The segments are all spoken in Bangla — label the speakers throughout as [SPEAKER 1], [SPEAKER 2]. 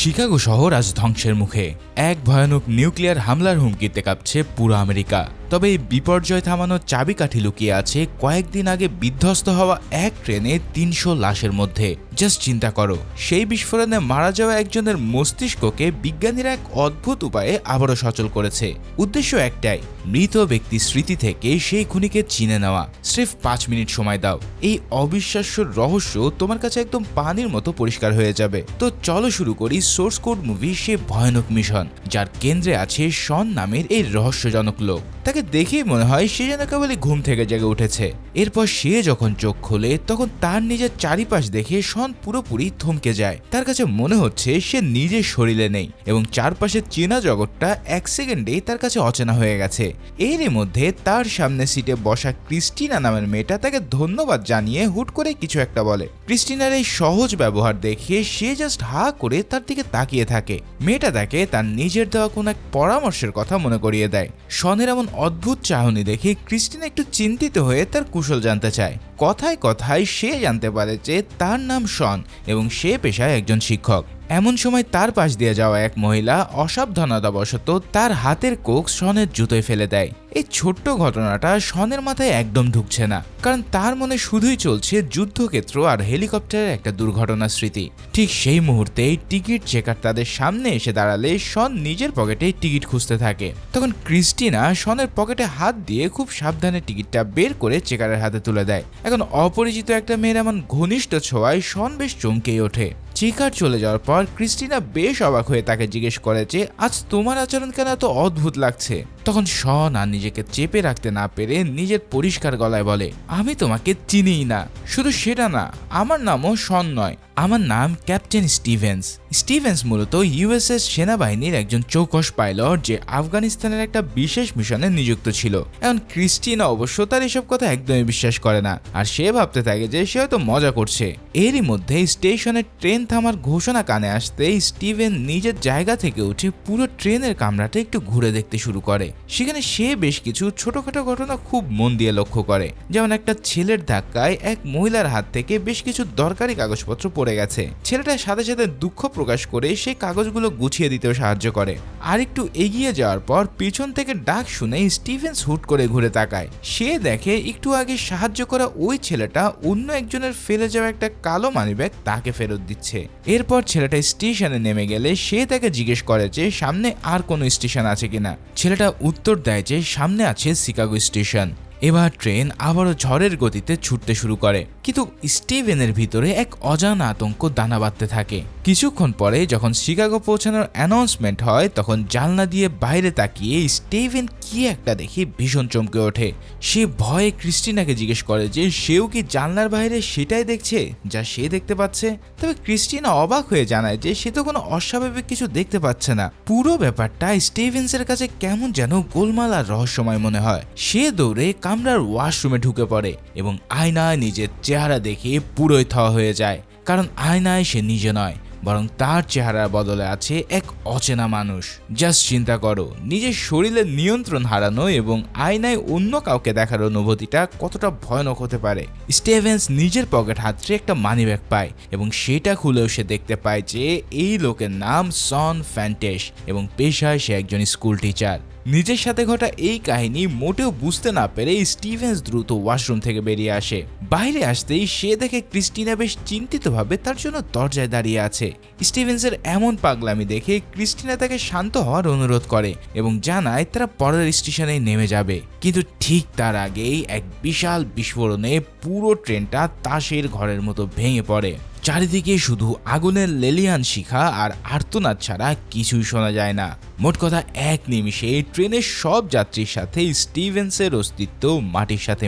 [SPEAKER 1] শিকাগো শহর আজ ধ্বংসের মুখে। এক ভয়ানক নিউক্লিয়ার হামলার হুমকিতে কাঁপছে পুরো আমেরিকা। তবে এই বিপর্যয় থামানোর চাবিকাঠি লুকিয়ে আছে কয়েকদিন আগে বিধ্বস্ত হওয়া এক ট্রেনে ৩০০ লাশের মধ্যে। জাস্ট চিন্তা করো, সেই বিস্ফোরণে মারা যাওয়া একজনের মস্তিষ্ককে বিজ্ঞানীরা এক অদ্ভুত উপায়ে আবারও সচল করেছে। উদ্দেশ্য একটাই, মৃত ব্যক্তির স্মৃতি থেকে সেই খুনিকে চিনে নেওয়া। স্রেফ ৫ মিনিট সময় দাও, এই অবিশ্বাস্য রহস্য তোমার কাছে একদম পানির মতো পরিষ্কার হয়ে যাবে। তো চলো শুরু করি সোর্স কোড মুভি সে ভয়ানক মিশন, যার কেন্দ্রে আছে শন নামের এই রহস্যজনক লোক। তাকে দেখেই মনে হয় সে যেন কেবলই ঘুম থেকে জেগে উঠেছে। এরপর সে যখন চোখ খোলে তখন তার নিজের চারিপাশ দেখে শন পুরোপুরি থমকে যায়। তার কাছে মনে হচ্ছে সে নিজের শরীরে নেই এবং চারপাশের চেনা জগৎটা এক সেকেন্ডেই তার কাছে অচেনা হয়ে গেছে। এরই মধ্যে তার সামনে সিটে বসা ক্রিস্টিনা নামের মেয়েটা তাকে ধন্যবাদ জানিয়ে হুট করে কিছু একটা বলে। ক্রিস্টিনার এই সহজ ব্যবহার দেখে সে জাস্ট হা করে তার দিকে তাকিয়ে থাকে। মেয়েটা তাকে তার নিজের দেওয়া কোন এক পরামর্শের কথা মনে করিয়ে দেয়। শনের এমন অদ্ভুত চাহনি দেখে ক্রিস্টিনা একটু চিন্তিত হয়ে তার কুশল জানতে চায়। কথায় কথায় সে জানতে পারে যে তার নাম শন এবং সে পেশায় একজন শিক্ষক। এমন সময় তার পাশ দিয়ে যাওয়া এক মহিলা অসাবধানতাবশত তার হাতের কোক শনের জুতোয় ফেলে দেয়। এই ছোট্ট ঘটনাটা শনের মাথায় একদম ঢুকছে না, কারণ তার মনে শুধুই চলছে যুদ্ধক্ষেত্র আর হেলিকপ্টারের একটা দুর্ঘটনার স্মৃতি। ঠিক সেই মুহূর্তেই টিকিট চেকার তাদের সামনে এসে দাঁড়ালে শন নিজের পকেটে টিকিট খুঁজতে থাকে। তখন ক্রিস্টিনা শনের পকেটে হাত দিয়ে খুব সাবধানে টিকিটটা বের করে চেকারের হাতে তুলে দেয়। এখন অপরিচিত একটা মেয়ের এমন ঘনিষ্ঠ ছোঁয়ায় শন বেশ চমকেই ওঠে। চেকার চলে যাওয়ার পর ক্রিস্টিনা বেশ অবাক হয়ে তাকে জিজ্ঞেস করে যে আজ তোমার আচরণ কেন এত অদ্ভুত লাগছে। তখন শন আর নিজেকে চেপে রাখতে না পেরে নিজের পরিষ্কার গলায় বলে, আমি তোমাকে চিনিই না। শুধু সেটা না, আমার নামও শন নয়, আমার নাম ক্যাপ্টেন স্টিভেন্স। স্টিভেন্স মূলত ইউএসএস সেনাবাহিনীর একজন চৌকস পাইলট, যে আফগানিস্তানের একটা বিশেষ মিশনে নিযুক্ত ছিল। এখন ক্রিস্টিনা অবশ্য তার এসব কথা একদমই বিশ্বাস করে না, আর সে ভাবতে থাকে যে সে হয়তো মজা করছে। এরই মধ্যে স্টেশনে ট্রেন থামার ঘোষণা কানে আসতে স্টিভেন নিজের জায়গা থেকে উঠে পুরো ট্রেনের কামরাটা একটু ঘুরে দেখতে শুরু করে। সেখানে সে বেশ কিছু ছোটখাটো ঘটনা খুব মন দিয়ে লক্ষ্য করে, যেমন একটা ছেলের ধাক্কায় এক মহিলার হাত থেকে বেশ কিছু দরকারি কাগজপত্র পড়ে গেছে। ছেলেটার সাথে সাথে দুঃখ প্রকাশ করে সেই কাগজগুলো গুছিয়ে দিতেও সাহায্য করে। আর একটু এগিয়ে যাওয়ার পর পিছন থেকে ডাক শুনে স্টিভেন্স হুট করে ঘুরে তাকায়। সে দেখে একটু আগে সাহায্য করা ওই ছেলেটা অন্য একজনের ফেলে যাওয়া একটা কালো মানিব্যাগ তাকে ফেরত দিচ্ছে। এরপর ছেলেটা স্টেশনে নেমে গেলে সে তাকে জিজ্ঞেস করে যে সামনে আর কোনো স্টেশন আছে কিনা। ছেলেটা উত্তর দেয় যে সামনে আছে শিকাগো স্টেশন। এবার ট্রেন আবারও ঝড়ের গতিতে ছুটতে শুরু করে, কিন্তু স্টিভেনের ভিতরে এক অজানা আতঙ্ক দানা বাঁধতে থাকে। কিছুক্ষণ পরে যখন শিকাগো পৌঁছানোর অ্যানাউন্সমেন্ট হয়, তখন জানলা দিয়ে বাইরে তাকিয়ে স্টিভেন কি একটা দেখে ভীষণ চমকে ওঠে। সে ভয়ে ক্রিস্টিনাকে জিজ্ঞেস করে যে সেও কি জানলার বাইরে সেটাই দেখছে যা সে দেখতে পাচ্ছে। তবে ক্রিস্টিনা অবাক হয়ে জানায় যে সে তো কোনো অস্বাভাবিক কিছু দেখতে পাচ্ছে না। পুরো ব্যাপারটা স্টিভেন্সের কাছে কেমন যেন গোলমাল আর রহস্যময় মনে হয়। সে দৌড়ে কামরার ওয়াশরুমে ঢুকে পড়ে এবং আয়নায় নিজের চেহারা দেখে পুরোই থ হয়ে যায়, কারণ আয়নায় সে নিজে নয়, বরং তার চেহারার বদলে আছে এক অচেনা মানুষ। জাস্ট চিন্তা করো, নিজের শরীরের নিয়ন্ত্রণ হারানো এবং আয়নায় অন্য কাউকে দেখার অনুভূতিটা কতটা ভয়ানক হতে পারে। স্টিভেন্স নিজের পকেট হাতড়ে একটা মানিব্যাগ পায় এবং সেটা খুলেও সে দেখতে পায় যে এই লোকের নাম শন ফ্যান্টেশ এবং পেশায় সে একজন স্কুল টিচার। নিজের সাথে ঘটা এই কাহিনী মোটেও বুঝতে না পেরে স্টিভেন্স দ্রুত ওয়াশরুম থেকে বেরিয়ে আসে। বাইরে আসতেই সে দেখে ক্রিস্টিনা বেশ চিন্তিতভাবে তার জন্য দরজায় দাঁড়িয়ে আছে। স্টিভেন্সের এমন পাগলামি দেখে ক্রিস্টিনা তাকে শান্ত হওয়ার অনুরোধ করে এবং জানায় তারা পরের স্টেশনে নেমে যাবে। কিন্তু ঠিক তার আগেই এক বিশাল বিস্ফোরণে পুরো ট্রেনটা তাসের ঘরের মতো ভেঙে পড়ে। চারিদিকে শুধু আগুনের লেলিয়ান শিখা আর আর্তনাদ ছাড়া কিছুই শোনা যায় না। মোট কথা এক নিমিষে ট্রেনের সব যাত্রীর সাথে স্টিভেন্সের অস্তিত্ব মাটির সাথে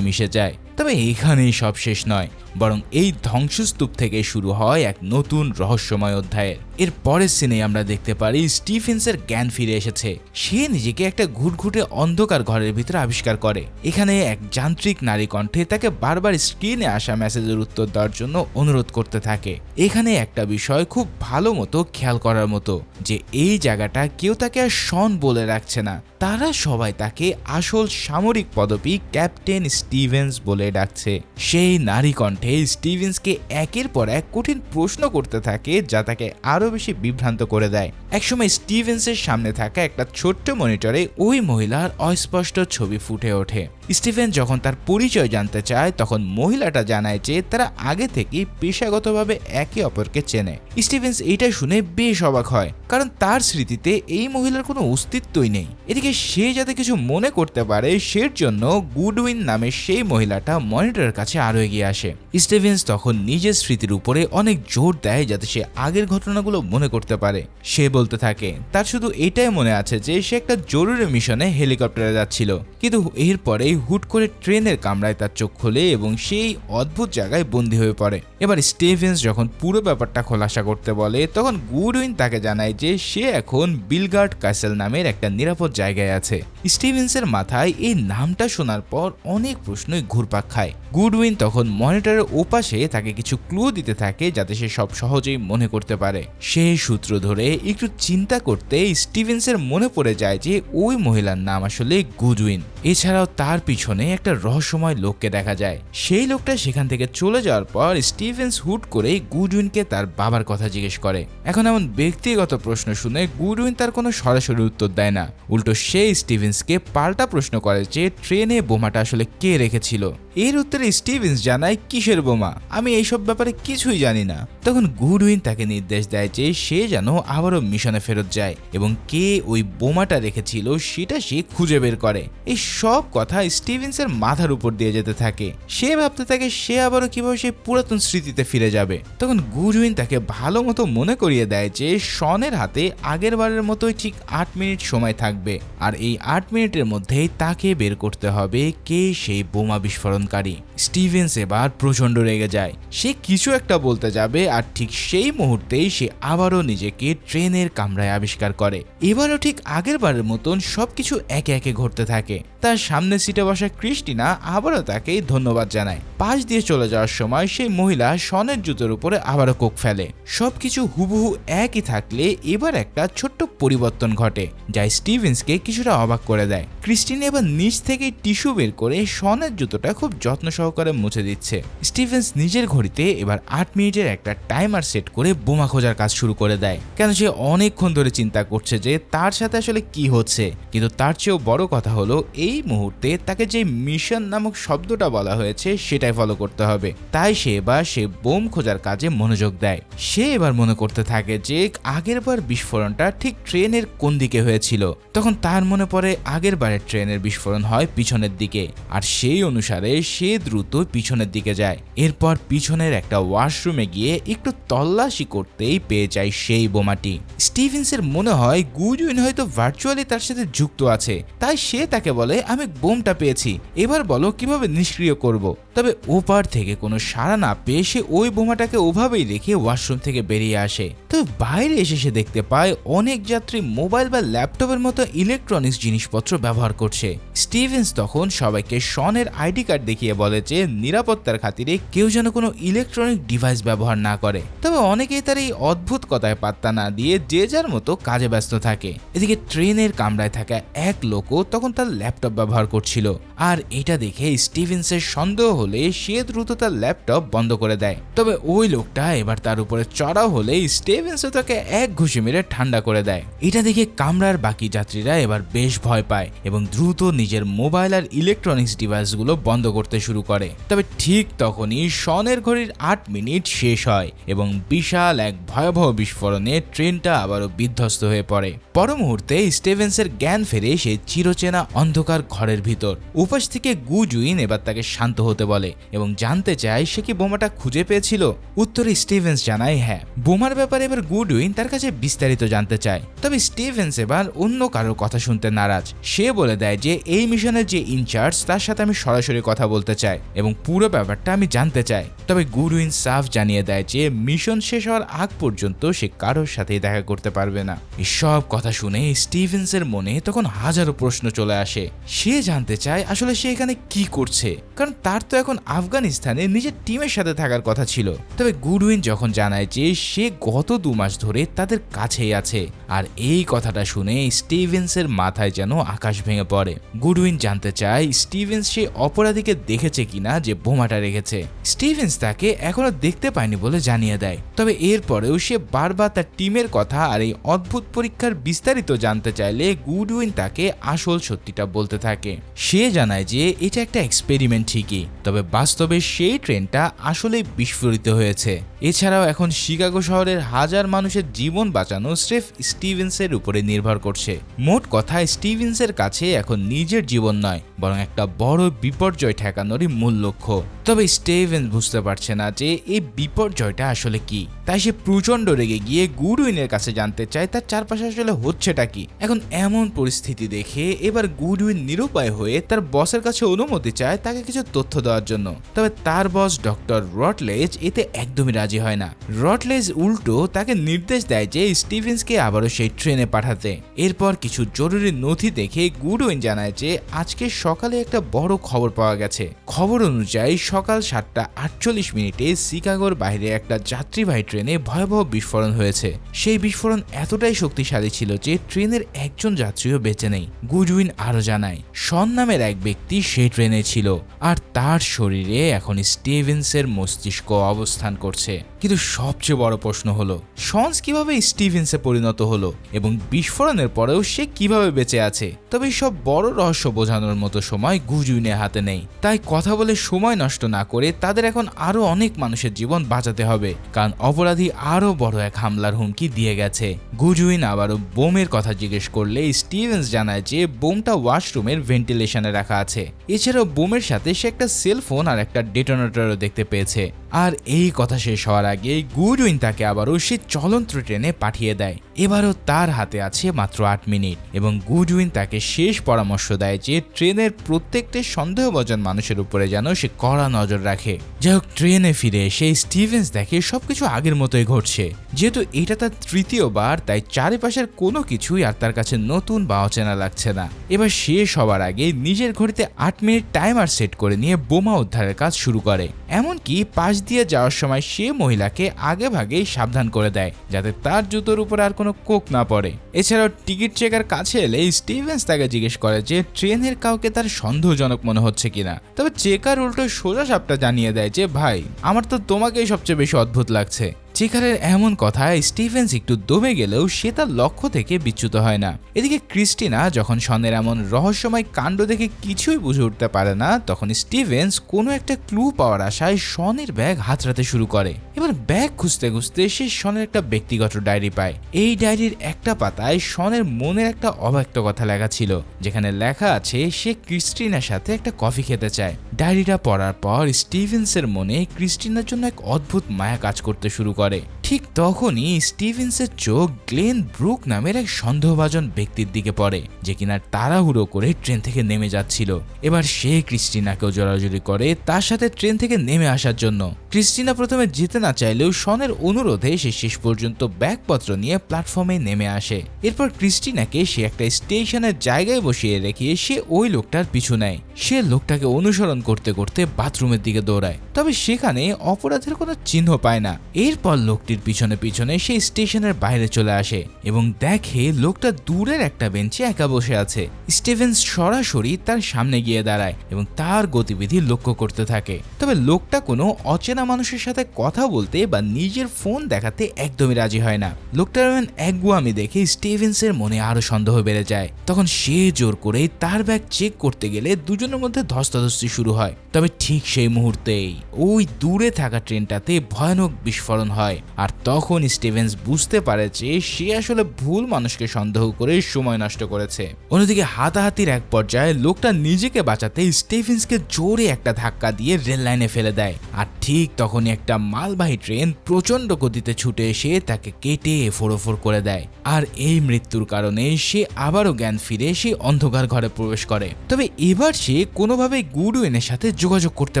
[SPEAKER 1] মিশে যায়। তবে এখানেই সব শেষ নয়, বরং এই ধ্বংসস্তূপ থেকে শুরু হয় এক নতুন রহস্যময় অধ্যায়ের। এর পরের সিনে আমরা দেখতে পারি স্টিভেন্সের জ্ঞান ফিরে এসেছে। সে নিজেকে একটা ঘুটঘুটে অন্ধকার ঘরের ভিতরে আবিষ্কার করে। এখানে এক যান্ত্রিক নারী কণ্ঠে তাকে বারবার স্ক্রিনে আসা মেসেজের উত্তর দেওয়ার জন্য অনুরোধ করতে থাকে। এখানে একটা বিষয় খুব ভালো মতো খেয়াল করার মতো, যে এই জায়গাটা কেউ তাকে আর শন বলে রাখছে না, তারা সবাই তাকে আসল সামরিক পদবি ক্যাপ্টেন স্টিভেন্স বলে ডাকছে। সেই নারী কণ্ঠে স্টিভেন্সকে একের পর এক কঠিন প্রশ্ন করতে থাকে, যা তাকে আরো বেশি বিভ্রান্ত করে দেয়। একসময় স্টিভেন্সের সামনে থাকা একটা ছোট্ট মনিটরে ওই মহিলার অস্পষ্ট ছবি ফুটে ওঠে। স্টিভেন যখন তার পরিচয় জানতে চায়, তখন মহিলাটা জানায় যে তারা আগে থেকেই পেশাগতভাবে একে অপরকে চেনে। স্টিভেন্স এটা শুনে বেশ অবাক হয়, কারণ তার স্মৃতিতে এই মহিলার কোনো অস্তিত্বই নেই। এদিকে সে যাতে কিছু মনে করতে পারে, সের জন্য গুডউইন নামে সেই মহিলাটা মনিটরের কাছে আরো এগিয়ে আসে। স্টিভেন্স তখন নিজের স্মৃতির উপরে অনেক জোর দেয় যাতে সে আগের ঘটনাগুলো মনে করতে পারে। সে বলতে থাকে তার শুধু এটাই মনে আছে যে সে একটা জরুরি মিশনে হেলিকপ্টারে যাচ্ছিল, কিন্তু এরপরেই হুট করে ট্রেনের কামরায় তার চোখ খোলে এবং সেই অদ্ভুত জায়গায় বন্দী হয়ে পড়ে। এবার স্টিভেন্স যখন পুরো ব্যাপারটা খোলাসা করতে বলে, তখন গুডউইন তাকে জানায় যে সে এখন বিলগার্ড ক্যাসেল নামের একটা নিরাপদ জায়গায় আছে। স্টিভেন্সের মাথায় এই নামটা শোনার পর অনেক প্রশ্নই ঘুরপাক খায়। গুডউইন তখন মনিটরের ওপাশে তাকে কিছু ক্লু দিতে থাকে যাতে সে সব সহজেই মনে করতে পারে। সেই সূত্র ধরে একটু চিন্তা করতে স্টিভেন্সের মনে পড়ে যায় যে ওই মহিলার নাম আসলে গুডউইন। এছাড়াও তার পিছনে একটা রহস্যময় লোককে দেখা যায়। সেই লোকটা সেখান থেকে চলে যাওয়ার পর স্টিভেন্স হুট করে গুডউইনকে তার বাবার কথা জিজ্ঞেস করে। এখন এমন ব্যক্তিগত প্রশ্ন শুনে গুডউইন তার কোনো সরাসরি উত্তর দেয় না, উল্টো সে স্টিভেন্সকে পাল্টা প্রশ্ন করে যে ট্রেনে বোমাটা আসলে কে রেখেছিল। এর উত্তরে স্টিভেন্স জানায় কিসের বোমা, আমি এইসব ব্যাপারে কিছুই জানি না। তখন গুডউইন তাকে নির্দেশ দেয় যে সে যেন আবারও মিশনে ফেরত যায় এবং কে ওই বোমাটা রেখেছিল সেটা সে খুঁজে বের করে। এই সব কথা স্টিভেন্সের মাথার উপর দিয়ে যেতে থাকে। সে ভাবতে থাকে সে আবারও কিভাবে সেই পুরাতন স্মৃতিতে ফিরে যাবে। তখন গুডউইন তাকে ভালো মতো মনে করিয়ে দেয় যে শনের হাতে আগের বারের মতোই ঠিক 8 মিনিট সময় থাকবে, আর এই 8 মিনিটের মধ্যেই তাকে বের করতে হবে কে সেই বোমা বিস্ফোরণকারী। স্টিভেন্স এবার প্রচন্ড রেগে যায়। সে কিছু একটা বলতে যাবে, আর ঠিক সেই মুহূর্তেই সে আবারও নিজেকে ট্রেনের কামরায় আবিষ্কার করে। এবারও ঠিক আগের বারের মতন সবকিছু একে একে ঘটতে থাকে। তার সামনে সিটে বসা ক্রিস্টিনা আবারও তাকে ধন্যবাদ জানায়। পাশ দিয়ে চলে যাওয়ার সময় সেই মহিলা শনের জুতোর উপরে আবারও কোক ফেলে। সবকিছু হুবহু একই থাকলে এবার একটা ছোট্ট পরিবর্তন ঘটে, যা স্টিভেন্সকে কিছুটা অবাক করে দেয়। ক্রিস্টিনা এবার নিচ থেকে টিস্যু বের করে শনের জুতোটা খুব যত্ন সহকারে মুছে দিচ্ছে। স্টিভেন্স নিজের ঘড়িতে এবার 8 মিনিটের একটা টাইমার সেট করে বোমা খোঁজার কাজ শুরু করে দেয়, কেন সে অনেকক্ষণ ধরে চিন্তা করছে যে তার সাথে আসলে কি হচ্ছে। কিন্তু তার চেয়েও বড় কথা হলো এই মুহূর্তে তাকে যে মিশন নামক শব্দটা বলা হয়েছে সেটাই ফলো করতে হবে। তাই সে এবার সে বোম খোঁজার কাজে মনোযোগ দেয়। সে এবার মনে করতে থাকে যে আগের বার বিস্ফোরণটা ঠিক ট্রেনের কোন দিকে হয়েছিল। তখন তার মনে পড়ে আগের বারের ট্রেনের বিস্ফোরণ হয় পিছনের দিকে, আর সেই অনুসারে সে দ্রুত পিছনের দিকে যায়। এরপর পিছনের একটা ওয়াশরুমে গিয়ে একটু তল্লাশি করতেই পেয়ে যায় সেই বোমাটি। স্টিভেন্সের মনে হয় গুডউইন হয়তো ভার্চুয়ালি তার সাথে যুক্ত আছে, তাই সে তাকে বলে আমি বোমটা পেয়েছি, এবার বলো কিভাবে নিষ্ক্রিয় করব। তবে ওপার থেকে কোনো সাড়া না পেয়ে সে ওই বোমাটাকে ওভাবেই রেখে ওয়াশরুম থেকে বেরিয়ে আসে। তবে বাইরে এসে সে দেখতে পায় অনেক যাত্রী মোবাইল বা ল্যাপটপের মতো ইলেকট্রনিক্স জিনিসপত্র ব্যবহার করছে। স্টিভেন্স তখন সবাইকে শনের আইডি কার্ড দেখিয়ে বলে যে নিরাপত্তার খাতিরে কেউ যেন কোনো ইলেকট্রনিক ডিভাইস ব্যবহার না করে। তবে অনেকেই তার এই অদ্ভুত কথায় পাত্তা না দিয়ে যে যার মতো কাজে ব্যস্ত থাকে। এদিকে ট্রেনের কামরায় থাকা এক লোকও তখন তার ল্যাপটপ ব্যবহার করছিল, আর এটা দেখে স্টিভেন্সের সন্দেহ হলে সে দ্রুত তার ল্যাপটপ বন্ধ করে দেয়। তবে ওই লোকটা এবার তার উপরে চড়াও হলে স্টিভেন্স তাকে এক ঘুষি মেরে ঠান্ডা করে দেয়। এটা দেখে কামরার বাকি যাত্রীরা এবার বেশ ভয় পায় এবং দ্রুত নিজের মোবাইল আর ইলেকট্রনিক্স ডিভাইসগুলো বন্ধ করতে শুরু করে। তবে ঠিক তখনই শনের ঘড়ির 8 মিনিট শেষ হয় এবং বিশাল এক ভয়াবহ বিস্ফোরণে ট্রেনটা আবারও বিধ্বস্ত হয়ে পড়ে। পর মুহূর্তে স্টিভেন্সের জ্ঞান ফেরে সেই চিরচেনা অন্ধকার ঘরের ভিতর। উপাস থেকে গুডউইন এবার তাকে শান্ত হতে বলে এবং জানতে চায় সে কি বোমাটা খুঁজে পেয়েছিল। উত্তরে স্টিভেন্স জানায় হ্যাঁ। বোমার ব্যাপারে এবার গুডউইন তার কাছে বিস্তারিত জানতে চায়। তবে স্টিভেন্স এবার অন্য কারোর কথা শুনতে নারাজ। সে বলে দেয় যে এই মিশনের যে ইনচার্জ তার সাথে আমি সরাসরি কথা বলতে চাই এবং পুরো ব্যাপারটা আমি জানতে চাই। তবে গুডউইন সাফ জানিয়ে দেয় যে মিশন শেষ হওয়ার আগ পর্যন্ত সে কারোর সাথেই দেখা করতে পারবে না। এই সব কথা শুনে স্টিভেন্সের মনে তখন হাজারো প্রশ্ন চলে আসে। সে জানতে চায় আসলে সে এখানে কি করছে, কারণ তার তো এখন আফগানিস্তানে নিজের টিমের সাথে থাকার কথা ছিল। তবে গুডউইন যখন জানায় যে সে গত 2 মাস ধরে তাদের কাছেই আছে, আর এই কথাটা শুনে স্টিভেন্সের মাথায় যেন আকাশ ভেঙে পড়ে। গুডউইন জানতে চায় স্টিভেন্স সে অপরাধীকে দেখেছে কিনা যে বোমাটা রেখেছে। স্টিভেন্স তাকে এখনো দেখতে পায়নি বলে জানিয়ে দেয়। তবে এরপরেও সে বারবার তার টিমের কথা আর এই অদ্ভুত পরীক্ষার বিস্তারিত জানতে চাইলে গুডউইন তাকে আসল সত্যিটা বলতে থাকে। সে জানায় যে এটা একটা এক্সপেরিমেন্ট ঠিকই, তবে বাস্তবে সেই ট্রেনটা আসলে বিস্ফোরিত হয়েছে। এছাড়াও এখন শিকাগো শহরের হাজার মানুষের জীবন বাঁচানো স্রেফ স্টিভেন্সের উপরে নির্ভর করছে। মোট কথা স্টিভেন্সের কাছে এখন নিজের জীবন নয়, বরং একটা বড় বিপর্যয় ঠেকানোরই মূল লক্ষ্য। তবে স্টিভেন্স বুঝতে পারছে না যে এই বিপর্যয়টা আসলে কি, তাই সে প্রচন্ড রেগে গিয়ে গুডউইনের কাছে জানতে চায় তার চারপাশে আসলে হচ্ছেটা কি। এখন এমন পরিস্থিতি দেখে এবার গুডউইন নিরুপায় হয়ে তার বসের কাছে অনুমতি চায় তাকে কিছু তথ্য দেওয়ার জন্য। তবে তার বস ডক্টর রটলেজ এতে একদমই রাজি হয় না। রটলেজ উল্টো তাকে নির্দেশ দেয় যে স্টিভেন্সকে আবারও সেই ট্রেনে পাঠাতে। এরপর কিছু জরুরি নথি দেখে গুডউইন জানায় যে আজকে সকালে একটা বড় খবর পাওয়া গেছে। খবর অনুযায়ী সকাল 7:48 শিকাগোর বাইরে একটা যাত্রীবাহী ট্রেনে ভয়াবহ বিস্ফোরণ হয়েছে। সেই বিস্ফোরণ এতটাই শক্তিশালী ছিল যে ট্রেনের একজন যাত্রীও বেঁচে নেই। গুডউইন আরো জানায় শন নামের এক ব্যক্তি সেই ট্রেনে ছিল, আর তার শরীরে এখন স্টিভেন্সের মস্তিষ্ক অবস্থান করছে। কিন্তু সবচেয়ে বড় প্রশ্ন হলো শনস কিভাবে স্টিভেন্সে পরিণত হলো এবং বিস্ফোরণের পরেও সে কিভাবে বেঁচে আছে। তবে সব বড় রহস্য বোঝানোর মতো সময় গুডউইনের হাতে নেই, তাই কথা বলে সময় নষ্ট না করে তাদের এখন আরো অনেক মানুষের জীবন বাঁচাতে হবে, কারণ অপরাধী আরো বড় এক হামলার হুমকি দিয়ে গেছে। গুডউইন আবারও বোমের কথা জিজ্ঞেস করলে স্টিভেন্স জানায় যে বোমটা ওয়াশরুমের ভেন্টিলেশনে রাখা আছে। এছাড়াও বোমের সাথে সে একটা সেলফোন আর একটা ডেটোনেটরও দেখতে পেয়েছে। আর এই কথা শেষ হওয়ার আগে গুডউইন তাকে আবারও সে চলন্ত ট্রেনে পাঠিয়ে দেয়। এবারও তার হাতে আছে মাত্র 8 মিনিট এবং গুডউইন তাকে শেষ পরামর্শ দেয় যে ট্রেনের প্রত্যেকটি সন্দেহভাজন মানুষের উপরে যেন সে কড়া নজর রাখে। যাই হোক, ট্রেনে ফিরে এসে স্টিভেন্স দেখে সবকিছু আগের মতোই ঘটছে। যেহেতু এটা তার তৃতীয়বার, তাই চারিপাশের কোনো কিছুই আর তার কাছে নতুন বা অচেনা লাগছে না। এবার শেষ হওয়ার আগে নিজের ঘড়িতে 8 মিনিট টাইমার সেট করে নিয়ে বোমা উদ্ধারের কাজ শুরু করে। এমনকি পাশ দিয়ে যাওয়ার সময় সে মহিলাকে আগে ভাগেই সাবধান করে দেয় যাতে তার জুতোর উপর আর কোনো কোক না পড়ে। এছাড়াও টিকিট চেকার কাছে এলে স্টিভেন্স তাকে জিজ্ঞেস করে যে ট্রেনের কাউকে তার সন্দেহজনক মনে হচ্ছে কিনা। তবে চেকার উল্টো সোজা সাপটা জানিয়ে দেয় যে ভাই, আমার তো তোমাকেই সবচেয়ে বেশি অদ্ভুত লাগছে। চেকারের এমন কথায় স্টিভেন্স একটু দমে গেলেও সে তার লক্ষ্য থেকে বিচ্যুত হয় না। এদিকে ক্রিস্টিনা যখন শনের এমন রহস্যময় কাণ্ড দেখে কিছুই বুঝে উঠতে পারে না, তখন স্টিভেন্স কোনো একটা ক্লু পাওয়ার আশায় শনের ব্যাগ হাতড়াতে শুরু করে। এবার ব্যাগ খুঁজতে খুঁজতে সে শনের একটা ব্যক্তিগত ডায়েরি পায়। এই ডায়েরির একটা পাতায় শনের মনের একটা অব্যক্ত কথা লেখা ছিল, যেখানে লেখা আছে সে ক্রিস্টিনার সাথে একটা কফি খেতে চায়। ডায়েরিটা পড়ার পর স্টিভেন্সের মনে ক্রিস্টিনার জন্য এক অদ্ভুত মায়া কাজ করতে শুরু করে। ঠিক তখনই স্টিভেন্সের চোখ গ্লেন ব্রুক নামের এক সন্দেহভাজন ব্যক্তির দিকে পড়ে, যে কিনা তাড়াহুড়ো করে ট্রেন থেকে নেমে যাচ্ছিল। এবার সে ক্রিস্টিনাকেও জড়াজড়ি করে তার সাথে ট্রেন থেকে নেমে আসার জন্য। ক্রিস্টিনা প্রথমে যেতে না চাইলেও শনের অনুরোধে সে শেষ পর্যন্ত ব্যাগপত্র নিয়ে প্ল্যাটফর্মে নেমে আসে। এরপর ক্রিস্টিনাকে সে একটা স্টেশনের জায়গায় বসিয়ে রেখে সে ওই লোকটার পিছু নেয়। সে লোকটাকে অনুসরণ করতে করতে বাথরুমের দিকে দৌড়ায়, তবে সেখানে অপরাধের কোনো চিহ্ন পায় না। এরপর লোকটির পিছনে পিছনে সে স্টেশনের বাইরে চলে আসে এবং দেখে লোকটা দূরের একটা বেঞ্চে একা বসে আছে। স্টিভেন্স সরাসরি তার সামনে গিয়ে দাঁড়ায় এবং তার গতিবিধি লক্ষ্য করতে থাকে। তবে লোকটা কোনো অচেনা মানুষের সাথে কথা বলতে বা নিজের ফোন দেখাতে একদমই রাজি হয় না। লোকটার একগুয়ামি দেখে স্টিভেন্সের মনে আরো সন্দেহ বেড়ে যায়। তখন সে জোর করে তার ব্যাগ চেক করতে গেলে দুজনের মধ্যে ধস্তাধস্তি শুরু হয়। তবে ঠিক সেই মুহূর্তেই ওই দূরে থাকা ট্রেনটাতে ভয়ানক বিস্ফোরণ হয়, আর তখন স্টিভেন্স বুঝতে পারে যে সে আসলে ভুল মানুষকে সন্দেহ করে সময় নষ্ট করেছে। অন্যদিকে হাতাহাতির এক পর্যায়ে লোকটা নিজেকে বাঁচাতে স্টিভেন্সকে জোরে একটা ধাক্কা দিয়ে রেল লাইনে ফেলে দেয়। আর ঠিক তখনই একটা মালবাহী ট্রেন প্রচন্ড গতিতে ছুটে এসে তাকে কেটে ফোড়ফোড় করে দেয়। আর এই মৃত্যুর কারণে সে আবারও জ্ঞান ফিরে সে অন্ধকার ঘরে প্রবেশ করে। তবে এবার সে সে কোনোভাবেই গুডউইনের সাথে যোগাযোগ করতে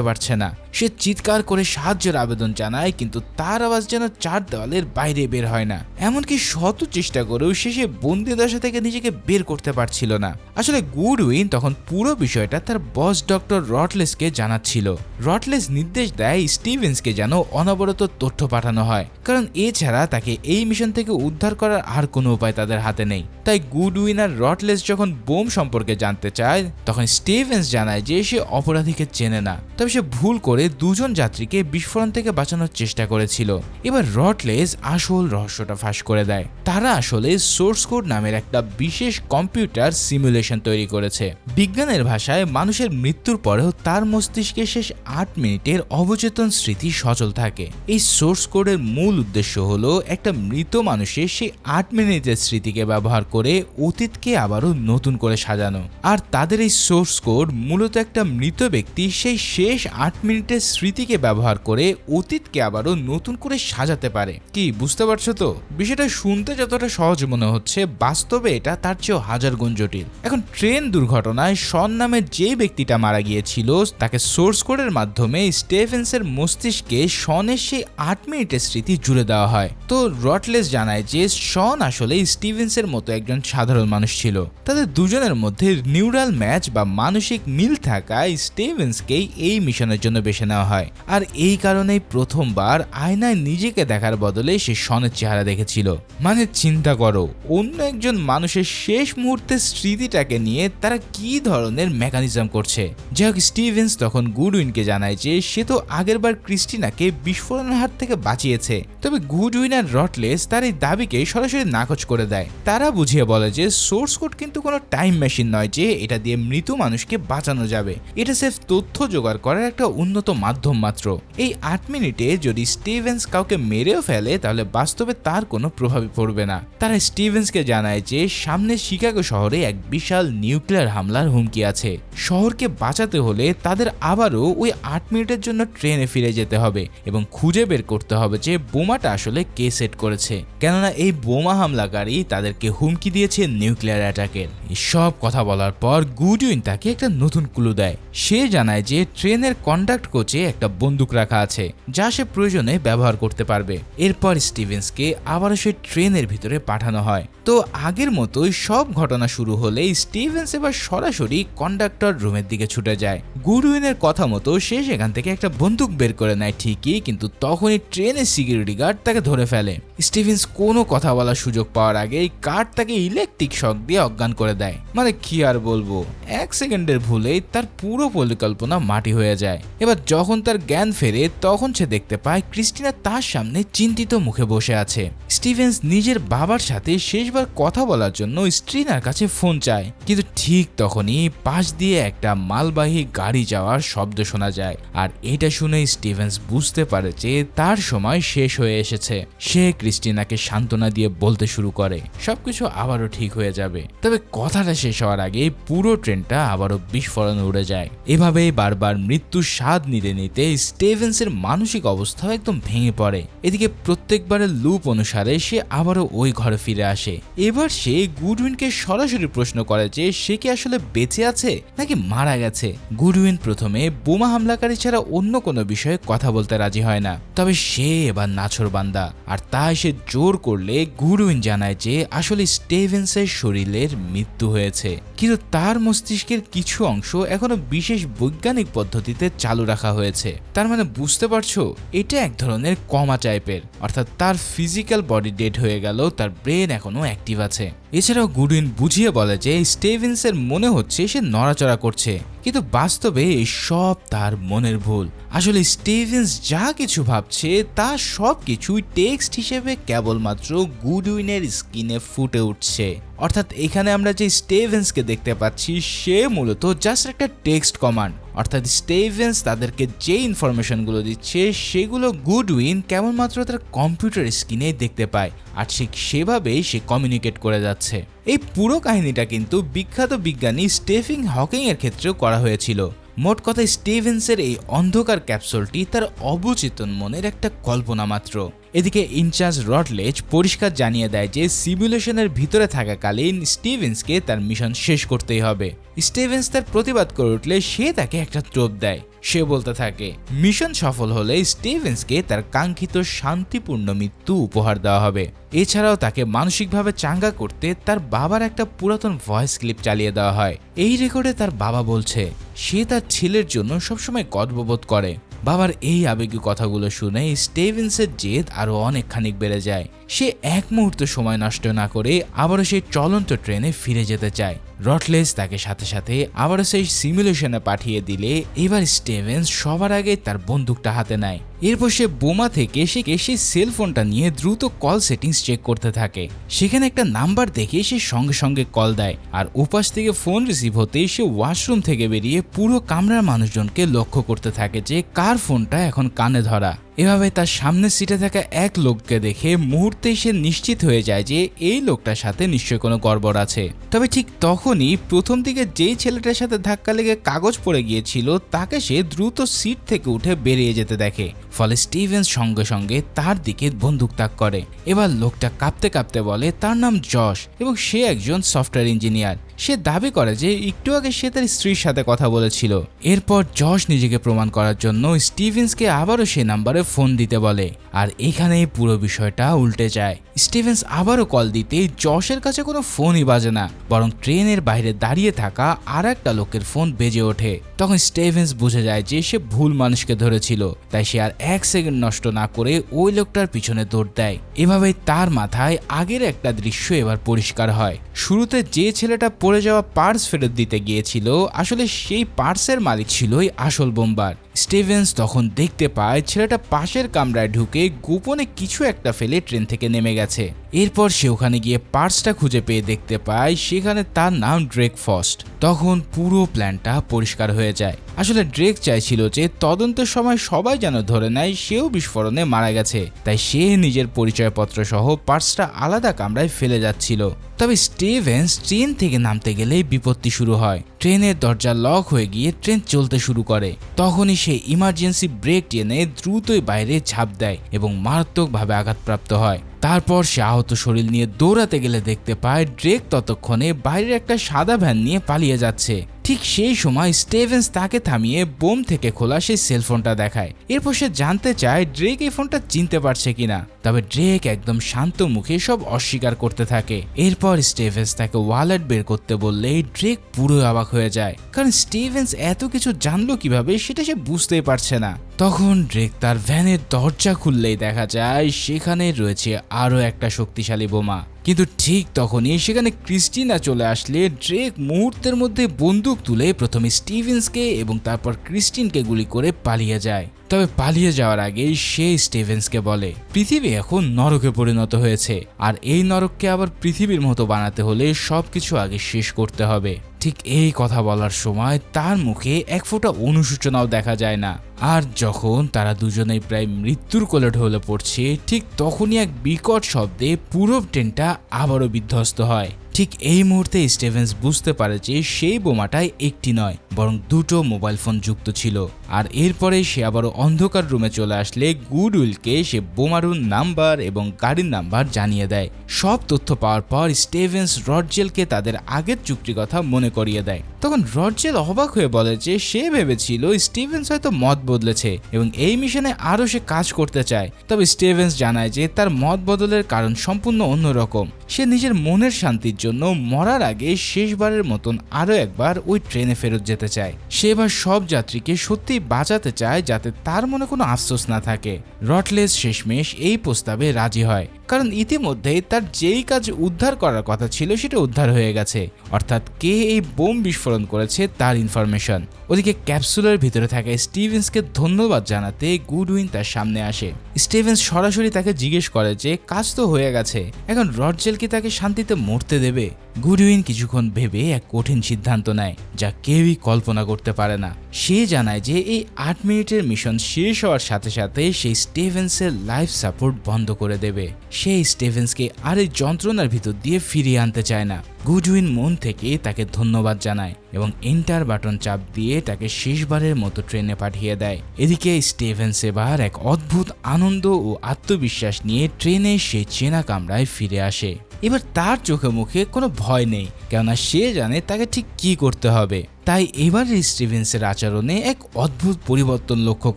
[SPEAKER 1] পারছে না। সে চিৎকার করে সাহায্যের আবেদন জানায়, কিন্তু তার আওয়াজ যেন চার দেওয়ালের বাইরে বের হয় না। এমনকি শত চেষ্টা করেও সে বন্দি দশা থেকে নিজেকে বের করতে পারছিল না। আসলে গুডউইন তখন পুরো বিষয়টা তার বস ডক্টর রটলেসকে জানাচ্ছিল। রটলেস নির্দেশ দেয় স্টিভেন্সকে যেন অনবরত তথ্য পাঠানো হয়, কারণ এছাড়া তাকে এই মিশন থেকে উদ্ধার করার আর কোনো উপায় তাদের হাতে নেই। তাই গুডউইন আর রটলেস যখন বোম সম্পর্কে জানতে চায়, তখন স্টিভেন্স জানায় যে সে অপরাধীকে চেনে না, তবে সে ভুল করে দুজন যাত্রীকে বিস্ফোরণ থেকে বাঁচানোর চেষ্টা করেছিল। এবার রটলেস আসল রহস্যটা ফাঁস করে দেয়। তারা আসলে সোর্স কোড নামের একটা বিশেষ কম্পিউটার সিমুলেশন তৈরি করেছে। বিজ্ঞানের ভাষায় মানুষের মৃত্যুর পরেও তার মস্তিষ্কে শেষ 8 মিনিটের অবচেতন স্মৃতি সচল থাকে। এই সোর্স কোডের মূল উদ্দেশ্য হলো একটা মৃত মানুষের সেই 8 মিনিটের স্মৃতিকে ব্যবহার করে অতীতকে আবারও নতুন করে সাজানো। আর তাদের এই সোর্স কোড মূলত একটা মৃত ব্যক্তি সেই শেষ 8 মিনিটের স্মৃতিকে ব্যবহার করে অতীতকে আবারও নতুন করে সাজাতে পারে। কি বুঝতে পারছো তো? বিষয়টা শুনতে যতটা সহজ মনে হচ্ছে, বাস্তবে এটা তার চেয়েও হাজার গুণ জটিল। এখন ট্রেন দুর্ঘটনায় শন নামের যে ব্যক্তিটা মারা গিয়েছিল, তাকে সোর্স কোডের মাধ্যমে স্টিভেন্সের মস্তিষ্কে শনের সেই 8 মিনিটের স্মৃতি জুড়ে দেওয়া হয়। তো রটলেস জানায় যে শন আসলে স্টিভেন্সের মতো একজন সাধারণ মানুষ ছিল। তাদের দুজনের মধ্যে নিউরাল ম্যাচ বা মানসিক মিল থাকায় স্টিভেন্সকেই এই মিশনের জন্য বেছে নেওয়া হয়। আর এই কারণেই প্রথমবার আয়নায় নিজেকে দেখার বদলে সে শনের চেহারা দেখেছিল। মানে চিন্তা করো, অন্য একজন মানুষের শেষ মুহূর্তের স্মৃতিটাকে নিয়ে তারা কি ধরনের মেকানিজম করছে। যাই হোক, স্টিভেন্স তখন গুডউইনকে জানায় যে সে তো আগেরবার ক্রিস্টিনাকে বিস্ফোরণের হাত থেকে বাঁচিয়েছে। তবে গুডউইন আর রটলেস তার এই দাবিকে সরাসরি নাকচ করে দেয়। তারা বুঝিয়ে বলে যে সোর্স কোড কিন্তু কোনো টাইম মেশিন নয় যে এটা দিয়ে মৃত মানুষকে বাঁচানো যাবে। এটা সির্ফ তথ্য জোগাড় করার একটা উন্নত মাধ্যম মাত্র। এই 8 মিনিটে যদি স্টিভেন্স কাউকে মেরেও ফেলে, তাহলে বাস্তবে তার কোনো প্রভাবই পড়বে না। তারা স্টিভেন্সকে জানায় যে সামনে শিকাগো শহরে এক বিশাল নিউক্লিয়ার হামলার হুমকি আছে। শহরকে বাঁচাতে হলে তাদের আবারও ওই 8 মিনিটের জন্য ট্রেনে ফিরে যেতে হবে এবং খুঁজে বের করতে হবে যে বোমাটা আসলে কে সেট করেছে, কেননা এই বোমা হামলাকারী তাদেরকে হুমকি দিয়েছে নিউক্লিয়ার অ্যাটাকের। সব কথা বলার পর গুডউইন তাকে একটা নতুন ক্লু দেয়। সে জানায় যে ট্রেনের কন্ডাক্ট কোচে একটা বন্দুক রাখা আছে, যা সে প্রয়োজনে ব্যবহার করতে পারবে। এরপর স্টিভেন্সকে আবারও সেই ট্রেনের ভিতরে পাঠানো হয়। তো আগের মতোই সব ঘটনা শুরু হলে স্টিভেন্স এবার সরাসরি কন্ডাক্টর রুমের দিকে ছুটে যায়। গুডউইনের কথা মতো সে সেখান থেকে একটা বন্দুক বের করে নেয় ঠিকই, কিন্তু তখনই ট্রেনের সিকিউরিটি গার্ড তাকে ধরে ফেলে। স্টিভেন্স কোনো কথা বলার সুযোগ পাওয়ার আগেই গার্ড তাকে ইলেকট্রিক শক দিয়ে অজ্ঞান করে দেয়। মানে কি আর বলবো, 1 সেকেন্ডের ভুলেই তার পুরো পরিকল্পনা মাটি হয়ে যায়। এবার যখন তার জ্ঞান ফেরে, তখন সে দেখতে পায় ক্রিস্টিনা তার সামনে চিন্তিত মুখে বসে আছে। স্টিভেন্স নিজের বাবার সাথে শেষবার কথা বলার জন্য স্ট্রিনার কাছে ফোন চায়, কিন্তু ঠিক তখনই পাশ দিয়ে একটা মালবাহী গাড়ি যাওয়ার শব্দ শোনা যায়। আর এটা শুনে স্টিভেন্স বুঝতে পারে যে তার সময় শেষ হয়ে এসেছে। সে ক্রিস্টিনাকে সান্ত্বনা দিয়ে বলতে শুরু করে সবকিছু আবারও ঠিক হয়ে যাবে। তবে কথাটা শেষ হওয়ার আগে পুরো ট্রেনটা আবারও বিস্ফোরণে উড়ে যায়। এভাবেই বারবার মৃত্যুর স্বাদ নিতে নিতে স্টিভেন্সের মানসিক অবস্থা একদম ভেঙে পড়ে। এদিকে প্রত্যেকবারের লুপ অনুসারে সে আবারও ওই ঘরে ফিরে আসে। এবার সে গুডউইনকে সরাসরি প্রশ্ন করে যে সে কি আসলে বেঁচে আছে নাকি মারা গেছে। গুডউইন প্রথমে বোমা হামলাকারী ছাড়া অন্য কোনো বিষয়ে কথা বলতে রাজি হয় না, তবে সে এবার নাছোড়বান্দা। আর তাই সে জোর করলে গুডউইন জানায় যে আসলে স্টিভেন্সের শরীরের মৃত্যু হয়েছে, কিন্তু তার মস্তিষ্কের কিছু অংশ এখনো বিশেষ বৈজ্ঞানিক পদ্ধতিতে চালু রাখা হয়েছে। তার মানে বুঝতে পারছো, এটা এক ধরনের কমা টাইপের, অর্থাৎ তার ফিজিক্যাল বডি ডেড হয়ে গেল, তার ব্রেন এখনো অ্যাক্টিভ আছে। এছাড়াও গুডউইন বুঝিয়ে বলে যে স্টিভেন্সের মনে হচ্ছে সে নড়াচড়া করছে, কিন্তু বাস্তবে এই সব তার মনের ভুল। আসলে স্টিভেন্স যা কিছু ভাবছে তা সব কিছুই টেক্সট হিসেবে কেবলমাত্র গুডউইনের স্ক্রিনে ফুটে উঠছে। অর্থাৎ এখানে আমরা যে স্টিভেন্সকে দেখতে পাচ্ছি সে মূলত জাস্ট একটা টেক্সট কমান্ড। অর্থাৎ স্টিভেন্স তাদেরকে যে ইনফরমেশনগুলো দিচ্ছে সেগুলো গুডউইন কেবলমাত্র তার কম্পিউটার স্ক্রিনে দেখতে পায়, আর ঠিক সেভাবেই সে কমিউনিকেট করে যাচ্ছে। এই পুরো কাহিনীটা কিন্তু বিখ্যাত বিজ্ঞানী স্টিফেন হকিং এর ক্ষেত্রেও করা হয়েছিল। মোট কথা, স্টিভেন্সের এই অন্ধকার ক্যাপসুলটি তার অবচেতন মনের একটা কল্পনা মাত্র। এদিকে ইনচার্জ রটলেজ পরিষ্কার জানিয়ে দেয় যে সিমুলেশনের ভিতরে থাকাকালীন স্টিভেন্সকে তার মিশন শেষ করতেই হবে। স্টিভেন্স তার প্রতিবাদ করে উঠলে সে তাকে একটা টোপ দেয়। সে বলতে থাকে মিশন সফল হলে স্টিভেন্সকে তার কাঙ্ক্ষিত শান্তিপূর্ণ মৃত্যু উপহার দেওয়া হবে। এছাড়াও তাকে মানসিকভাবে চাঙ্গা করতে তার বাবার একটা পুরাতন ভয়েস ক্লিপ চালিয়ে দেওয়া হয়। এই রেকর্ডে তার বাবা বলছে সে তার ছেলের জন্য সবসময় গর্ববোধ করে। বাবার এই আবেগী কথাগুলো শুনে স্টিভেন্সের জেদ আরো অনেকখানি বেড়ে যায়। সে এক মুহূর্ত সময় নষ্ট না করে আবারও সেই চলন্ত ট্রেনে ফিরে যেতে চায়। রটলেজ তাকে সাথে সাথে আবারও সেই সিমুলেশনে পাঠিয়ে দিলে এবার স্টিভেন্স সবার আগে তার বন্দুকটা হাতে নেয়। এরপর সে বোমা থেকে সেই সেলফোনটা নিয়ে দ্রুত কল সেটিংস চেক করতে থাকে। সেখানে একটা নাম্বার দেখে সে সঙ্গে সঙ্গে কল দেয়, আর ওপাশ থেকে ফোন রিসিভ হতেই সে ওয়াশরুম থেকে বেরিয়ে পুরো কামরার মানুষজনকে লক্ষ্য করতে থাকে যে কার ফোনটা এখন কানে ধরা। এভাবে তার সামনের সিটে থাকা এক লোককে দেখে মুহূর্তেই সে নিশ্চিত হয়ে যায় যে এই লোকটার সাথে নিশ্চয়ই কোনো গড়বড় আছে। তবে ঠিক তখনই প্রথম দিকে যেই ছেলেটার সাথে ধাক্কা লেগে কাগজ পড়ে গিয়েছিল তাকে সে দ্রুত সিট থেকে উঠে বেরিয়ে যেতে দেখে। ফলে স্টিভেন্স সঙ্গে সঙ্গে তার দিকে বন্দুক তাক করে। এবার লোকটা কাঁপতে কাঁপতে বলে তার নাম জশ এবং সে একজন সফটওয়্যার ইঞ্জিনিয়ার। সে দাবি করে যে একটু আগে সে তার স্ত্রীর সাথে কথা বলেছিল। এরপর জশ নিজেকে প্রমাণ করার জন্য স্টিভেন্সকে আবারও সে নাম্বারে ফোন দিতে বলে, আর এখানেই পুরো বিষয়টা উল্টে যায়। স্টিভেন্স আবারও কল দিতে জশের কাছে কোনো ফোনই বাজে না, বরং ট্রেনের বাইরে দাঁড়িয়ে থাকা আর একটা লোকের ফোন বেজে ওঠে। তখন স্টিভেন্স বুঝে যায় যে সে ভুল মানুষকে ধরেছিল, তাই সে আর এক সেকেন্ড নষ্ট না করে ওই লোকটার পিছনে দৌড় দেয়। এভাবেই তার মাথায় আগের একটা দৃশ্য এবার পরিষ্কার হয়। শুরুতে যে ছেলেটা পড়ে যাওয়া পার্স ফেরত দিতে গিয়েছিল আসলে সেই পার্সের মালিক ছিলই আসল বোমবার। স্টিভেন্স তখন দেখতে পায় ছেলেটা পাশের কামরায় ঢুকে গোপনে কিছু একটা ফেলে ট্রেন থেকে নেমে গেছে। এরপর সে ওখানে গিয়ে পার্সটা খুঁজে পেয়ে দেখতে পায় সেখানে তার নাম ড্রেক ফস্ট। তখন পুরো প্ল্যানটা পরিষ্কার হয়ে যায়। আসলে ড্রেক চাইছিল যে তদন্তের সময় সবাই যেন ধরে নেয় সেও বিস্ফোরণে মারা গেছে, তাই সে নিজের পরিচয়পত্র সহ পার্সটা আলাদা কামরায় ফেলে যাচ্ছিল। তবে স্টিভেন্স ট্রেন থেকে নামতে গেলেই বিপত্তি শুরু হয়। ট্রেনের দরজা লক হয়ে গিয়ে ট্রেন চলতে শুরু করে। তখনই সে ইমার্জেন্সি ব্রেক টেনে দ্রুতই বাইরে ঝাঁপ দেয় এবং মারাত্মকভাবে আঘাতপ্রাপ্ত হয়। তারপর সে আহত শরীর নিয়ে দৌড়াতে গেলে দেখতে পায় ড্রেক ততক্ষণে বাইরের একটা সাদা ভ্যান নিয়ে পালিয়ে যাচ্ছে। ঠিক সেই সময় স্টিভেন্স তাকে থামিয়ে বোম থেকে খোলা সেই সেলফোনটা দেখায়। এরপর সে জানতে চায় ড্রেক এই ফোনটা চিনতে পারছে কিনা। তবে ড্রেক একদম শান্ত মুখে সব অস্বীকার করতে থাকে। এরপর স্টিভেন্স তাকে ওয়ালেট বের করতে বললেই ড্রেক পুরো অবাক হয়ে যায়, কারণ স্টিভেন্স এত কিছু জানলো কিভাবে সেটা সে বুঝতেই পারছে না। তখন ড্রেক তার ভ্যানের দরজা খুললেই দেখা যায় সেখানে রয়েছে আরো একটা শক্তিশালী বোমা। কিন্তু ঠিক তখনই সেখানে ক্রিস্টিনা চলে আসলে ড্রেক মুহূর্তের মধ্যে বন্দুক তুলে প্রথমে স্টিভেন্সকে এবং তারপর ক্রিস্টিনকে গুলি করে পালিয়ে যায়। তবে পালিয়ে যাওয়ার আগে সে স্টিভেন্সকে বলে পৃথিবী এখন নরকে পরিণত হয়েছে, আর এই নরককে আবার পৃথিবীর মতো বানাতে হলে সবকিছু আগে শেষ করতে হবে। ঠিক এই কথা বলার সময় তার মুখে এক ফোঁটা অনুশোচনাও দেখা যায় না। আর যখন তারা দুজনেই প্রায় মৃত্যুর কোলে ঢলে পড়ছে ঠিক তখনই এক বিকট শব্দে পুরো ট্রেনটা আবারও বিধ্বস্ত হয়। ঠিক এই মুহূর্তে স্টিভেন্স বুঝতে পারে যে সেই বোমাটাই একটি নয় বরং দুটো মোবাইল ফোন যুক্ত ছিল। আর এরপরে সে আবারও অন্ধকার রুমে চলে আসলে গুডউইলকে সে বোমারুর নাম্বার এবং গাড়ির নাম্বার জানিয়ে দেয়। সব তথ্য পাওয়ার পর স্টিভেন্স রডজেলকে তাদের আগের চুক্তির কথা মনে করিয়ে দেয়। তখন রডজেল অবাক হয়ে বলে যে সে ভেবেছিল স্টিভেন্স হয়তো মত বদলেছে এবং এই মিশনে আরও সে কাজ করতে চায়। তবে স্টিভেন্স জানায় যে তার মত বদলের কারণ সম্পূর্ণ অন্যরকম। সে নিজের মনের শান্তির জন্য মরার আগে শেষবারের মতন আরো একবার ওই ট্রেনে ফেরত যেতে চায়। সে এবার সব যাত্রীকে সত্যি বাঁচাতে চায় যাতে তার মনে কোনো আফসোস না থাকে। রটলেজ শেষমেশ এই প্রস্তাবে রাজি হয়, কারণ ইতিমধ্যেই তার যেই কাজ উদ্ধার করার কথা ছিল সেটা উদ্ধার হয়ে গেছে, অর্থাৎ কে এই বোম বিস্ফোরণ করেছে তার ইনফরমেশন। ওদিকে ক্যাপসুলের ভিতরে থাকা স্টিভেন্সকে ধন্যবাদ জানাতে গুডউইন তার সামনে আসে। স্টিভেন্স সরাসরি তাকে জিজ্ঞেস করে যে কাজ তো হয়ে গেছে, এখন রডজেল কি তাকে শান্তিতে মরতে দেবে? গুডউইন কিছুক্ষণ ভেবে এক কঠিন সিদ্ধান্ত নেয় যা কেউই কল্পনা করতে পারে না। সে জানায় যে এই 8 মিনিটের মিশন শেষ হওয়ার সাথে সাথে সেই স্টিভেন্সের লাইফ সাপোর্ট বন্ধ করে দেবে। সে স্টিভেন্সকে আর এই যন্ত্রণার ভিতর দিয়ে ফিরিয়ে আনতে চায় না। গুডউইন মন থেকে তাকে ধন্যবাদ জানায় এবং এন্টার বাটন চাপ দিয়ে তাকে শেষবারের মতো ট্রেনে পাঠিয়ে দেয়। এদিকে স্টিভেন্স এবার এক অদ্ভুত আনন্দ ও আত্মবিশ্বাস নিয়ে ট্রেনে সেই চেনা কামরায় ফিরে আসে। এবার তার চোখে মুখে কোনো ভয় নেই, কেননা সে জানে তাকে ঠিক কি করতে হবে। তাই এবার স্টিভেন্সের আচরণে এক অদ্ভুত পরিবর্তন লক্ষ্য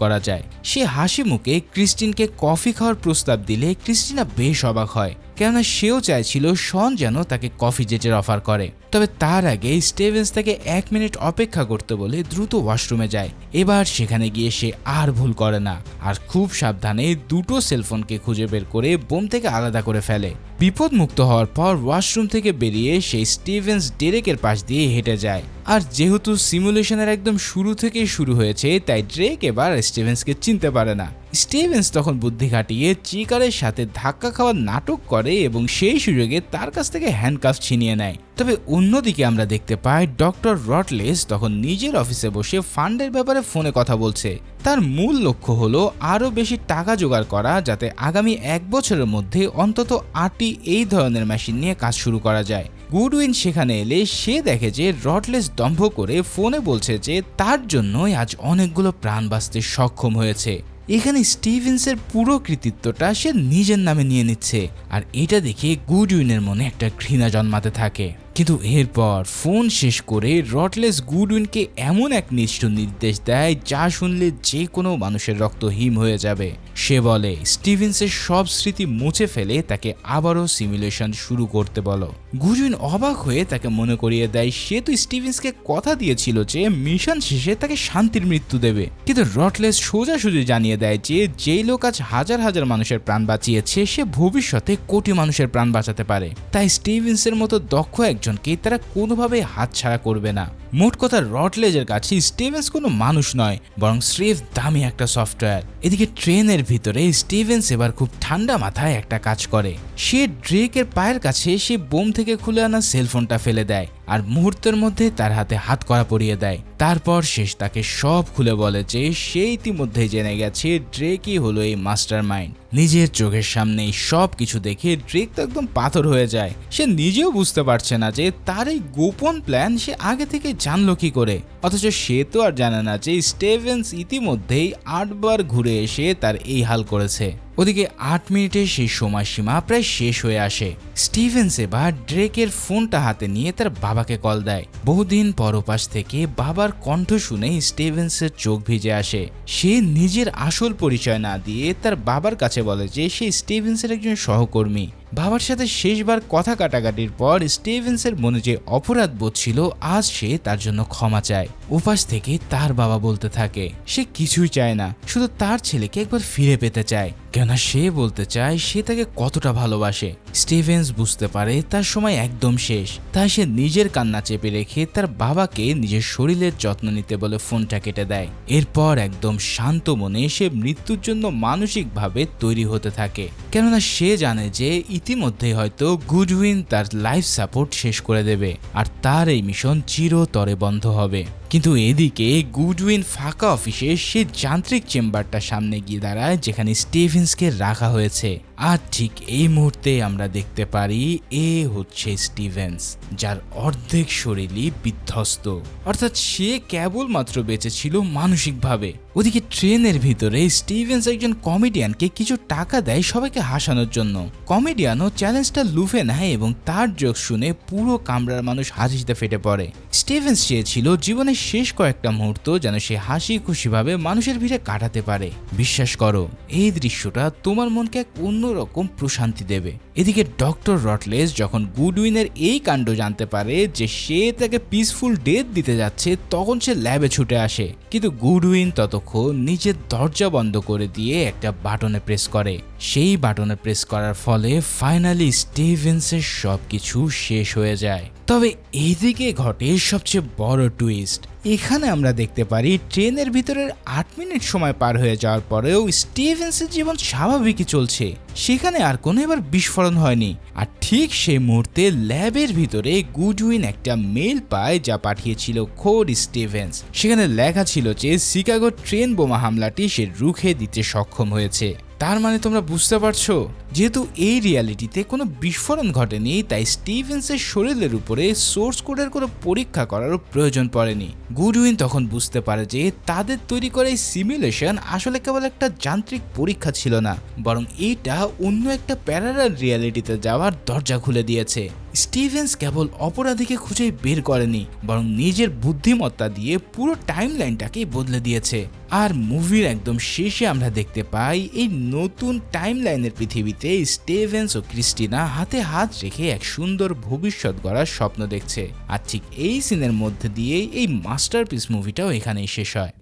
[SPEAKER 1] করা যায়। সে হাসি মুখে ক্রিস্টিনকে কফি খাওয়ার প্রস্তাব দিলে ক্রিস্টিনা বেশ অবাক হয়, কেননা সেও চাইছিল শন যেন তাকে কফি জেটের অফার করে। তবে তার আগে স্টিভেন্স তাকে 1 মিনিট অপেক্ষা করতে বলে দ্রুত ওয়াশরুমে যায়। এবার সেখানে গিয়ে সে আর ভুল করে না, আর খুব সাবধানে দুটো সেলফোনকে খুঁজে বের করে বোম থেকে আলাদা করে ফেলে। বিপদ মুক্ত হওয়ার পর ওয়াশরুম থেকে বেরিয়ে সেই স্টিভেন্স ডেরেকের পাশ দিয়ে হেঁটে যায়। আর যেহেতু সিমুলেশনের একদম শুরু থেকেই শুরু হয়েছে, তাই ড্রেক এবার স্টিভেন্সকে চিনতে পারে না। স্টিভেন্স তখন বুদ্ধি খাটিয়ে চিকারের সাথে ধাক্কা খাওয়ার নাটক করে এবং সেই সুযোগে তার কাছ থেকে হ্যান্ডকাফ ছিনিয়ে নেয়। তবে অন্যদিকে আমরা দেখতে পাই ডক্টর রটলেস তখন নিজের অফিসে বসে ফান্ডের ব্যাপারে ফোনে কথা বলছে। তার মূল লক্ষ্য হলো আরও বেশি টাকা জোগাড় করা, যাতে আগামী 1 বছরের মধ্যে অন্তত 8টি এই ধরনের মেশিন নিয়ে কাজ শুরু করা যায়। গুডউইন সেখানে এলে সে দেখে যে রটলেস দম্ভ করে ফোনে বলছে যে তার জন্যই আজ অনেকগুলো প্রাণ বাঁচতে সক্ষম হয়েছে। এখানে স্টিভেন্সের পুরো কৃতিত্বটা সে নিজের নামে নিয়ে নিচ্ছে, আর এটা দেখে গুডউইনের মনে একটা ঘৃণা জন্মাতে থাকে। কিন্তু এরপর ফোন শেষ করে রটলেস গুডউইনকে এমন এক নিষ্ঠুর নির্দেশ দেয় যা শুনলে যে কোনো মানুষের রক্ত হিম হয়ে যাবে। সে বলে স্টিভেন্সের সব স্মৃতি মুছে ফেলে তাকে আবারও সিমুলেশন শুরু করতে বলো। গুডউইন অবাক হয়ে তাকে মনে করিয়ে দেয় সে তো স্টিভেন্সকে কথা দিয়েছিল যে মিশন শেষে তাকে শান্তির মৃত্যু দেবে, কিন্তু রটলেস সোজাসুজি জানিয়ে দেয় যে যেই লোক আজ হাজার হাজার মানুষের প্রাণ বাঁচিয়েছে সে ভবিষ্যতে কোটি মানুষের প্রাণ বাঁচাতে পারে। তাই স্টিভেন্সের মতো দক্ষ একজনকে তারা কোনোভাবে হাতছাড়া করবে না। মোট কথা রটলেজের কাছে স্টিভেন্স কোনো মানুষ নয়, বরং স্রেফ দামি একটা সফটওয়্যার। এদিকে ট্রেনের ভিতরে স্টিভেন্স এবার খুব ঠান্ডা মাথায় একটা কাজ করে। সে ড্রেকের পায়ের কাছে সে বোম থেকে খুলে আনা সেলফোনটা ফেলে দেয় আর মুহূর্তের মধ্যে তার হাতে হাত কড়া পরিয়ে দেয়। তারপর শেষ তাকে সব খুলে বলে যে সে ইতিমধ্যে জেনে গেছে ড্রেকই হলো এই মাস্টার মাইন্ড। নিজের চোখের সামনেই সব কিছু দেখে ড্রেক তো একদম পাথর হয়ে যায়। সে নিজেও বুঝতে পারছে না যে তার এই গোপন প্ল্যান সে আগে থেকে জানলো কি করে, অথচ সে তো আর জানে না যে স্টিভেন্স ইতিমধ্যেই 8 বার ঘুরে এসে তার এই হাল করেছে। ওদিকে 8 মিনিটের সেই সময়সীমা প্রায় শেষ হয়ে আসে। স্টিভেন্স এবার ড্রেকের ফোনটা হাতে নিয়ে তার বাবাকে কল দেয়। বহুদিন পর ওপাশ থেকে বাবার কণ্ঠ শুনে স্টিভেন্সের চোখ ভিজে আসে। সে নিজের আসল পরিচয় না দিয়ে তার বাবার কাছে বলে যে সে স্টিভেন্সের একজন সহকর্মী। বাবার সাথে শেষবার কথা কাটাকাটির পর স্টিভেন্সের মনে যে অপরাধ বোধ ছিল আজ সে তার জন্য ক্ষমা চায়। ওপাশ থেকে তার বাবা বলতে থাকে সে কিছুই চায় না, শুধু তার ছেলেকে একবার ফিরে পেতে চায়, কেননা সে বলতে চায় সে তাকে কতটা ভালোবাসে। স্টিভেন্স বুঝতে পারে তার সময় একদম শেষ, তাই সে নিজের কান্না চেপে রেখে তার বাবাকে নিজের শরীরের যত্ন নিতে বলে ফোনটা কেটে দেয়। এরপর একদম শান্ত মনে সে মৃত্যুর জন্য মানসিকভাবে তৈরি হতে থাকে, কেননা সে জানে যে ইতিমধ্যেই হয়তো গুডউইন তার লাইফ সাপোর্ট শেষ করে দেবে আর তার এই মিশন চিরতরে বন্ধ হবে। কিন্তু এদিকে গুডউইন ফাঁকা অফিসে সে যান্ত্রিক চেম্বারটার সামনে গিয়ে দাঁড়ায় যেখানে স্টিভেন্সকে রাখা হয়েছে। আর ঠিক এই মুহূর্তে আমরা দেখতে পারি এ হচ্ছে স্টিভেন্স, যার অর্ধেক শরীরই বিধ্বস্ত, অর্থাৎ সে কেবলমাত্র বেঁচে ছিল মানসিকভাবে। ওদিকে ট্রেনের ভিতরে স্টিভেন্স একজন কমেডিয়ানকে কিছু টাকা দেয় সবাইকে হাসানোর জন্য। কমেডিয়ানও চ্যালেঞ্জটা লুফে নেয় এবং তার জোক শুনে পুরো কামরার মানুষ হাসিতে ফেটে পড়ে। স্টিভেন্স চেয়েছিল জীবনের শেষ কয়েকটা মুহূর্ত যেন সে হাসি খুশিভাবে মানুষের ভিড়ে কাটাতে পারে। বিশ্বাস করো এই দৃশ্যটা তোমার মনকে এক অন্যরকম প্রশান্তি দেবে। এদিকে ডক্টর রটলেস যখন গুডউইনের এই কাণ্ড জানতে পারে যে সে তাকে পিসফুল ডেথ দিতে যাচ্ছে, তখন সে ল্যাবে ছুটে আসে। কিন্তু গুডউইন ততক্ষণ নিজের দরজা বন্ধ করে দিয়ে একটা বাটনে প্রেস করে। সেই বাটনে প্রেস করার ফলে ফাইনালি স্টিভেন্সের সবকিছু শেষ হয়ে যায়। তবে এইদিকে ঘটে সবচেয়ে বড় টুইস্ট। এখানে আমরা দেখতে পারি ট্রেনের ভিতরের 8 মিনিট সময় পার হয়ে যাওয়ার পরেও স্টিভেন্সের জীবন স্বাভাবিকই চলছে, সেখানে আর কোনো এবার বিস্ফোরণ হয়নি। আর ঠিক সেই মুহূর্তে ল্যাবের ভিতরে গুডউইন একটা মেল পায় যা পাঠিয়েছিল খোদ স্টিভেন্স। সেখানে লেখা ছিল যে শিকাগো ট্রেন বোমা হামলাটি সে রুখে দিতে সক্ষম হয়েছে। তার মানে তোমরা বুঝতে পারছো, যেহেতু এই রিয়ালিটিতে কোনো বিস্ফোরণ ঘটেনি, তাই স্টিভেন্সের শরীরের উপরে সোর্স কোডের কোনো পরীক্ষা করারও প্রয়োজন পড়েনি। গুডউইন তখন বুঝতে পারে যে তাদের তৈরি করা এই সিমুলেশন আসলে কেবল একটা যান্ত্রিক পরীক্ষা ছিল না, বরং এইটা অন্য একটা প্যারালাল রিয়ালিটিতে যাওয়ার দরজা খুলে দিয়েছে। স্টিভেন্স কেবল অপরাধীকে খুঁজে বের করেনি, বরং নিজের বুদ্ধিমত্তা দিয়ে পুরো টাইমলাইনটাকেই বদলে দিয়েছে। আর মুভির একদম শেষে আমরা দেখতে পাই এই নতুন টাইমলাইনের পৃথিবীতে স্টিভেন্স ও ক্রিস্টিনা হাতে হাত রেখে এক সুন্দর ভবিষ্যৎ গড়ার স্বপ্ন দেখছে। আর ঠিক এই সিনের মধ্যে দিয়েই এই মাস্টারপিস মুভিটাও এখানেই শেষ হয়।